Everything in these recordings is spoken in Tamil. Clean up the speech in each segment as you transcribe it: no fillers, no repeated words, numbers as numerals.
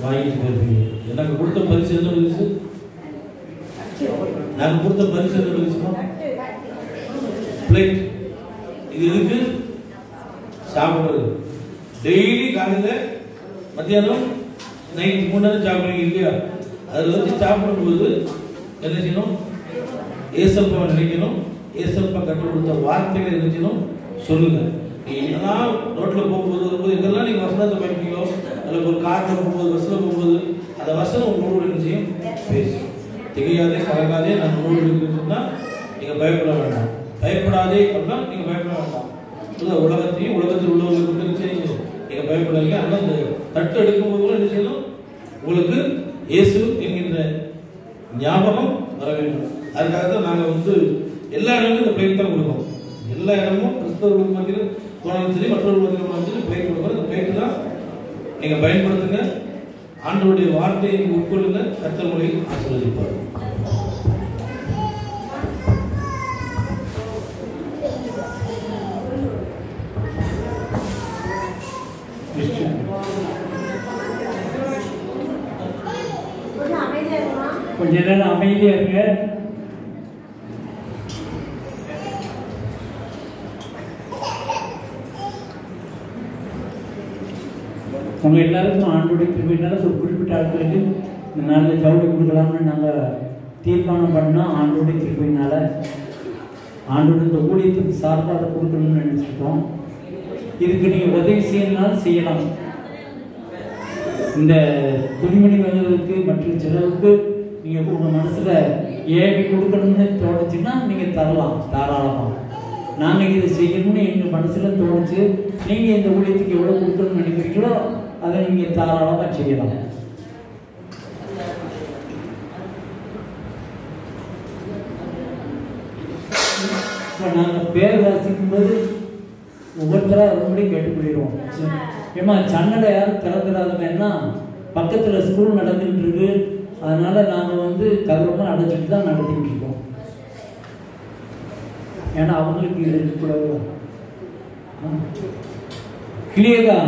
வாங்கிட்டு போயிருப்பீங்க. எனக்கு கொடுத்த பரிசு என்ன பரிசு? நான் கொடுத்த பரிசு என்ன பரிசுமா? பிளேட். இது எதுக்கு? சாப்பிடுறது. டெய்லி காலையில் மத்தியானம் நைட் 3 நேரம் சாப்பிடுறீங்க இல்லையா? அதில் வச்சு சாப்பிடும்போது என்ன செய்யணும்? ஏசப்பா நினைக்கணும். ஏசப்பா கற்றுக் கொடுத்த வார்த்தைகளை என்ன செய்யணும்? சொல்லுங்க. என்னெல்லாம் ரோட்டில் போகும்போது வரும்போது எங்கெல்லாம் நீங்கள் வசனத்தை படிப்பீங்களோ, அதில் ஒரு காட்டில் போகும்போது பஸ்ஸில் போகும்போது அந்த வசனம் உங்களோட என்ன செய்யும்? பேசும். திகையாதே கலங்காதே நான் உங்களோடு இருக்குன்னு சொன்னால் நீங்கள் பயப்பட வேண்டாம். பயப்படாதே அப்படின்னா நீங்கள் பயப்பட வேண்டாம். உலகத்தையும் உலகத்தில் உள்ளவங்களை கொண்டு என்ன செய்யுங்க? நீங்கள் பயப்படாதீங்க. ஆனால் அந்த தட்டு எடுக்கும்போது கூட என்ன செய்யணும்? உங்களுக்கு இயேசு என்கின்ற ஞாபகம் வர வேண்டும். அதுக்காக தான் நாங்கள் எல்லா இடமும் இந்த பிளேட் தான் கொடுப்போம். எல்லா இடமும் கிறிஸ்தவர்களுக்கு மத்தியில் போனாலும் சரி, மற்றவர்கள் மத்தியில் பிளேட் கொடுப்போம். இந்த பிளேட்டு தான் நீங்கள் பயன்படுத்துங்க. ஆண்டவருடைய வார்த்தையை நீங்கள் உட்கொள்ளுங்க. கர்த்தர் உங்களை ஆசீர்வதிப்பார். கொஞ்ச நேரம் அமைதியா இருங்க. உங்க எல்லாருக்கும் ஆண்டோடைய கிருபையினால ஒரு குறிப்பிட்ட ஆட்களுக்கு இந்த நாளில் ஜவுளி கொடுக்கலாம்னு நாங்கள் தீர்மானம் பண்ணோம். ஆண்டோடைய கிருபையினால ஆண்டோட இந்த ஊழியத்துக்கு சார்பாக கொடுக்கணும்னு நினைச்சிருக்கோம். இதுக்கு நீங்கள் உதவி செய்யணும்னாலும் செய்யலாம். இந்த துணிமணி வாங்குறதுக்கு மற்றும் செலவுக்கு நீங்கள் உங்கள் மனசில் ஏவி கொடுக்கணும்னு தோணுச்சுன்னா நீங்கள் தரலாம் தாராளமாக. நாங்கள் இதை செய்யணும்னு எங்கள் மனசில் தோணுச்சு. நீங்கள் இந்த ஊழியத்துக்கு எவ்வளோ கொடுக்கணும்னு நினைக்கிறீங்களோ அதை நீங்கள் தாராளமாக செய்யலாம். இப்போ நாங்கள் பேர் வாசிக்கும்போது ஒவ்வொருத்தராக ரொம்படி கேட்டுக்கொள்ளிடுவோம். ஏமா ஜன்னலை யாரும் திறந்துடாதுன்னா பக்கத்தில் ஸ்கூல் நடந்துகிட்டு இருக்கு. அதனால் நாங்கள் கதவெல்லாம் அடைச்சிட்டு தான் நடத்திக்கிட்டு இருக்கோம். ஏன்னா அவங்களுக்கு இது இருக்கக்கூடாது. கிளியரா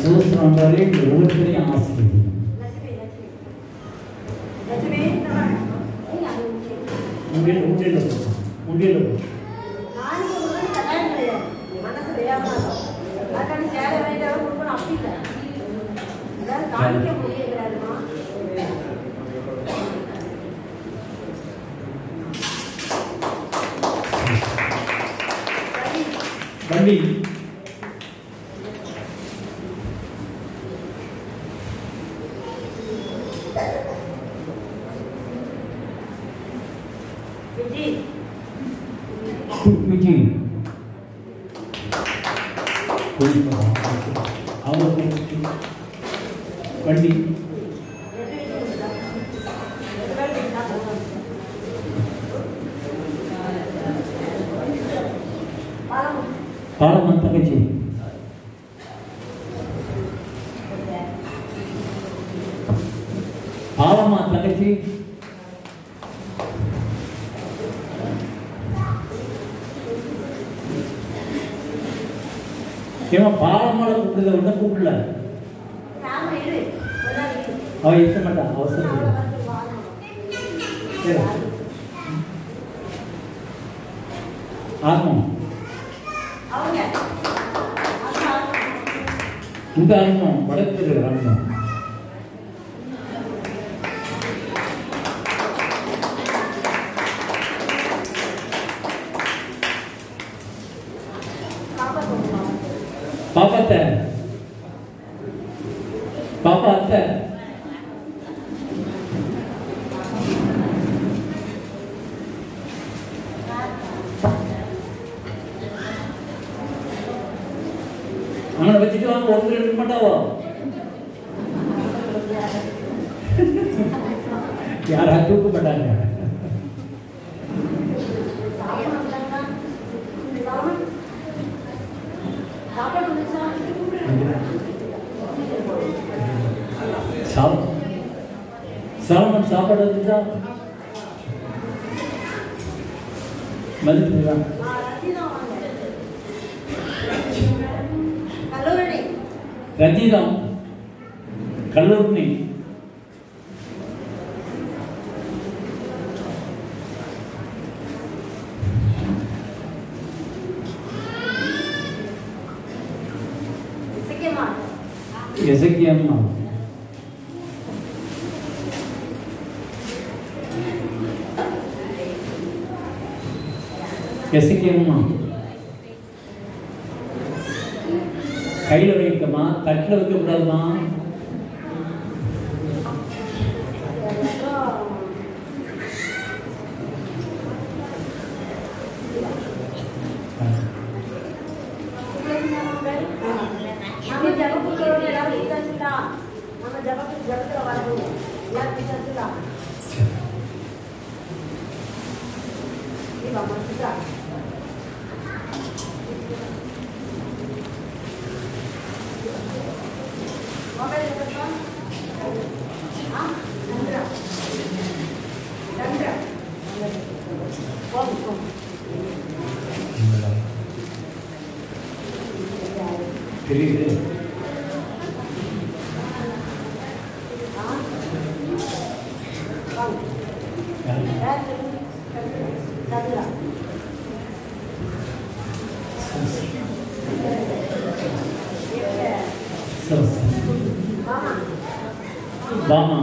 சூசனம் வந்தாலே ஒவ்வொருத்தரையும் ஆசைப்படுது. முடியல வண்டி வண்டி பாலமன் தங்கச்சி பாலமா தங்கச்சி பாலமால கூப்பிடுத ஒன்ன கூப்பிடல. அவ இருக்க மாட்டா அவசரம். ஆத்மா இந்த ஆத்மா வடக்கு ஆத்மா பாப்பா பாப்பா அத்தை அவனை வச்சுட்டு வாங்க. ஒருத்தர் எடுக்க மாட்டாவோ யாரா தூக்க மாட்டாங்க. சாலமன் சாப்பாடு வந்துச்சா? மதுரை ரஞ்சிதம் கல்லூரி எசக்கியம்மா எசக்கியம்மா கையில் வைக்கமா தட்டில் வைக்கக்கூடாதுமா. தெரியுது பாமா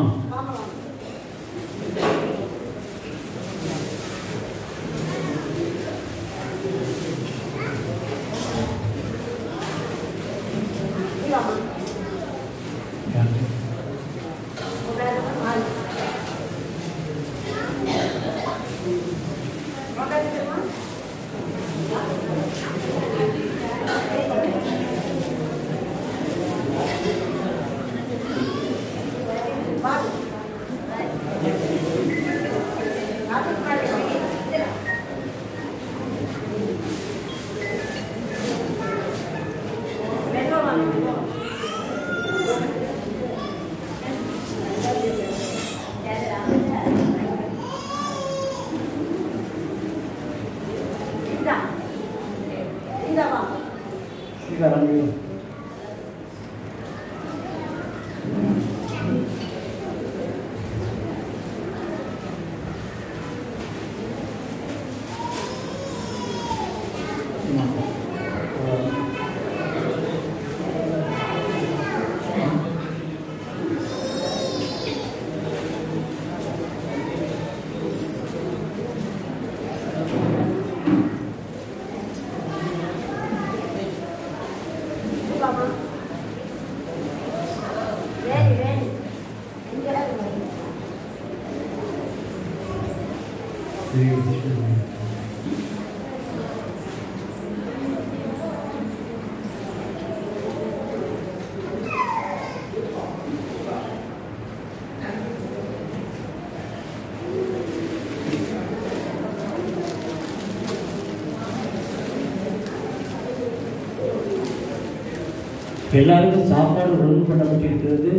எல்லாருக்கும் சாப்பாடு ஒழுங்கு பண்ணப்பட்டிருக்கிறது.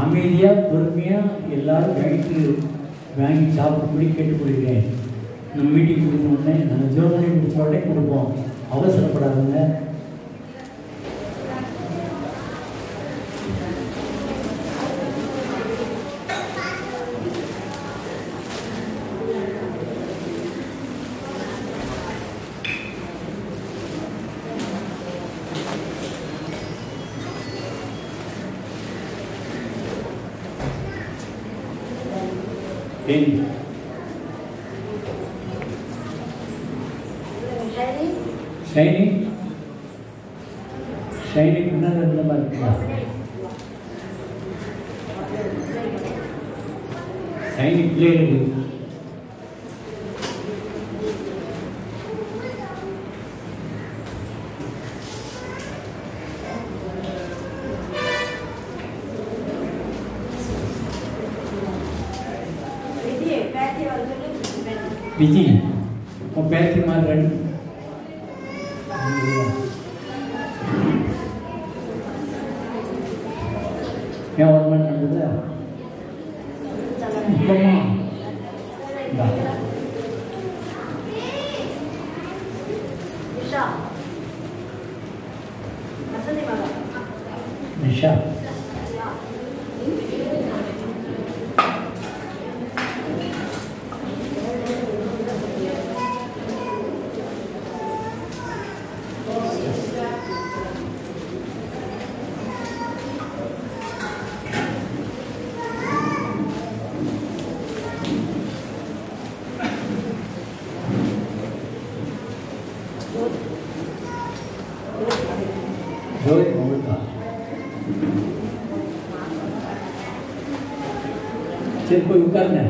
அமைதியாக பொறுமையாக எல்லாரும் வாங்கி சாப்பிடும்படி கேட்டுக்கொள்கிறேன். நம்ம மீட்டிங் முடிஞ்ச உடனே நம்ம ஜோமனை முடிச்ச உடனே கொடுப்போம். அவசரப்படாதுங்க. ஷைனி பின்னால் இருந்த மாதிரி இருக்கா? ஷைனி பிள்ளைகளுக்கு விஜி உன் பேத்தி மாதிரி ரெண்டு ஏன் ஒரு மணி நடந்தது இப்பமா உஷா. சரி போய் உட்காருங்க.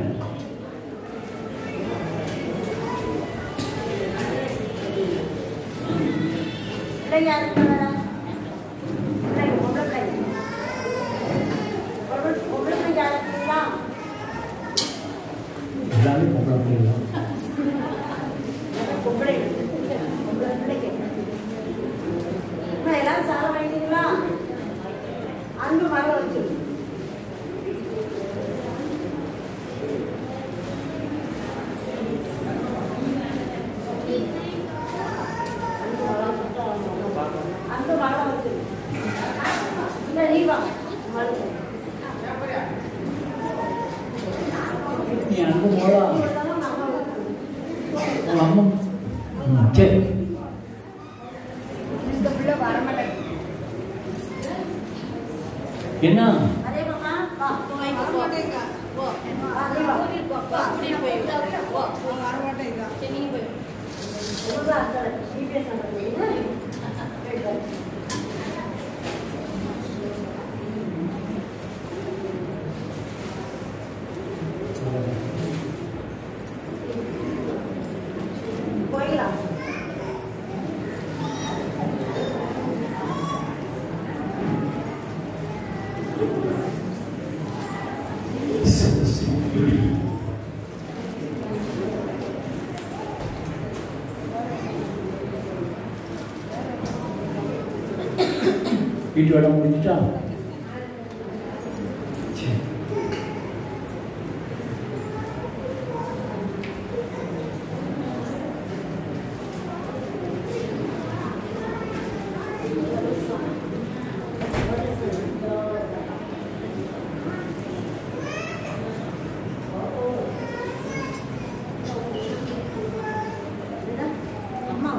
எல்லாரும் பொம்பளை பிள்ளைங்களா? எல்லாரும் சாலை வாங்கிட்டீங்களா? அன்பு மரம் வச்சு அந்த மரம் வச்சு இல்லை நீ வா நீ அன்பு மோளா அம்மா. சரி இந்த பிள்ளை வரமாட்டேன். என்ன அதே மாமா வா வரமாட்டேங்க. அதே வா கூட்டிட்டு போய் வரமாட்டேங்க. சரி நீங்க போய் அந்த சிபிஎஸ் போயிடலாம். வீட்டு வேலை முடிஞ்சிட்டா? சரி அம்மா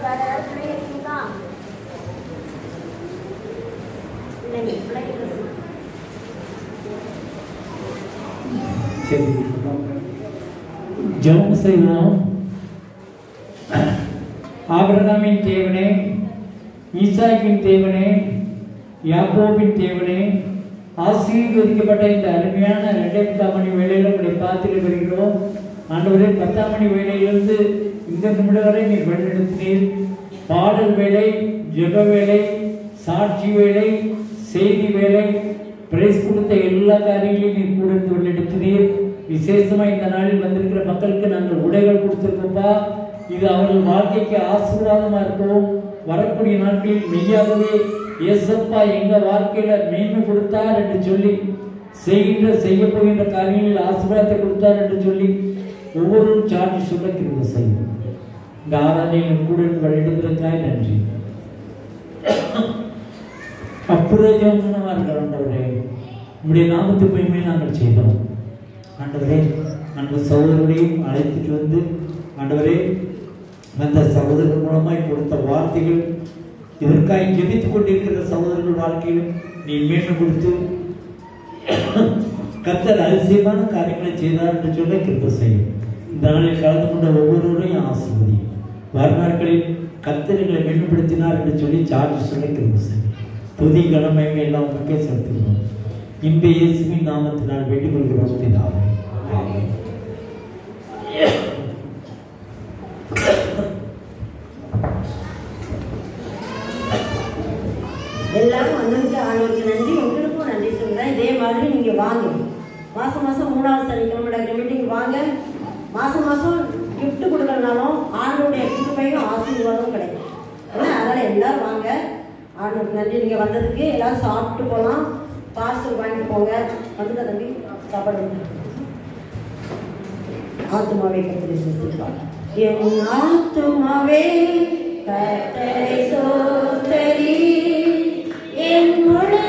வேற யாராவது பிள்ளைங்க இருக்கீங்களா? இல்லைங்க பிள்ளைங்க சரி ஜெபம் செய்வோம். ஆபிரகாமின் தேவனே, ஈசாக்கின் தேவனே, யாக்கோபின் தேவனே, ஆசீர்வதிக்கப்பட்ட இந்த அருமையான 2 மணி வேளையில் உங்களுடைய பாத்திரை வருகிறோம். ஆண்டவரே 10 மணி வேளையிலிருந்து இந்த நிமிடம் வரை நீர் வழிநடத்தினீர். பாடல் வேலை, ஜெப வேலை, சாட்சி வேலை, செய்தி வேலை, பிரைஸ் கொடுத்த எல்லா காரியங்களையும் நீர் கூட இருந்து வழிநடத்தினீர். விசேஷமா இந்த நாளில் வந்திருக்கிற மக்களுக்கு நாங்கள் உடைகள் கொடுத்திருக்கோம்ப்பா. இது அவர்கள் வாழ்க்கைக்கு ஆசீர்வாதமா இருக்கும். வரக்கூடிய நாட்களில் மெய்யாகவே இயேசப்பா எங்க வாழ்க்கையில மேன்மை கொடுத்தார் என்று சொல்லி செய்ய போகின்ற காரியங்களில் ஆசீர்வாதத்தை கொடுத்தார் என்று சொல்லி ஒவ்வொருவரும் சாட்சி சொல்ல கிருபை செய்யும். இந்த ஆராதனையில் கூட வழிநடத்துவதற்காக நன்றி. அப்புறஜமானவர்கள் ஆண்டவரே, உங்களுடைய நாமத்து மகிமை நாங்கள் செய்தோம். ஆண்டவரே, அந்த சகோதரரையும் அழைத்துட்டு வந்து ஆண்டவரே அந்த சகோதரர் மூலமாய் கொடுத்த வார்த்தைகள் இதற்காக ஜெபித்துக் கொண்டிருக்கிற சகோதரர்கள் வாழ்க்கையிலும் நீ மேன்மை கொடுத்து கர்த்தர் அதிசயமான காரியங்களை செய்தார் என்று சொல்ல கிருபை செய்யும். இந்த நாளில் கலந்து கொண்ட ஒவ்வொருவரையும் ஆசீர்வதி. வருநாட்களில் கர்த்தர்களை மேன்மைப்படுத்தினார் என்று சொல்லி சார்ஜ் சொல்ல கிருபை செய்யும். துதி கடமை எல்லாம் உங்களுக்கே செலுத்துகிறோம். இந்த இயேசுவின் நாமத்தினால் வேண்டிக் கொள்கிறோம் பிதாவே. ஆமென். எல்லாரும் வந்ததுக்கு ஆண்டவருக்கு நன்றி, உங்களுக்கும் நன்றி சொல்கிறேன். இதே மாதிரி நீங்கள் வாங்க. மாதம் 3வது சனிக்கிழமை நடக்கிற மீட்டிங் வாங்க. மாதம் கிஃப்ட் கொடுக்கறனாலும் ஆண்டோடைய கிருபையும் ஆசீர்வாதம் கிடைக்கும். அதனால எல்லாரும் வாங்க. ஆண்டவருக்கு நன்றி. நீங்கள் வந்ததுக்கு எல்லாரும் சாப்பிட்டு போகலாம். பார்சல் வாங்கிட்டு போங்க. வந்துட்டா தம்பி சாப்பாடு. ஆத்துமாவே கர்த்தரை ஸ்தோத்திரிப்பார். என் ஆத்துமாவே கர்த்தரை ஸ்தோத்திரி, என் முழு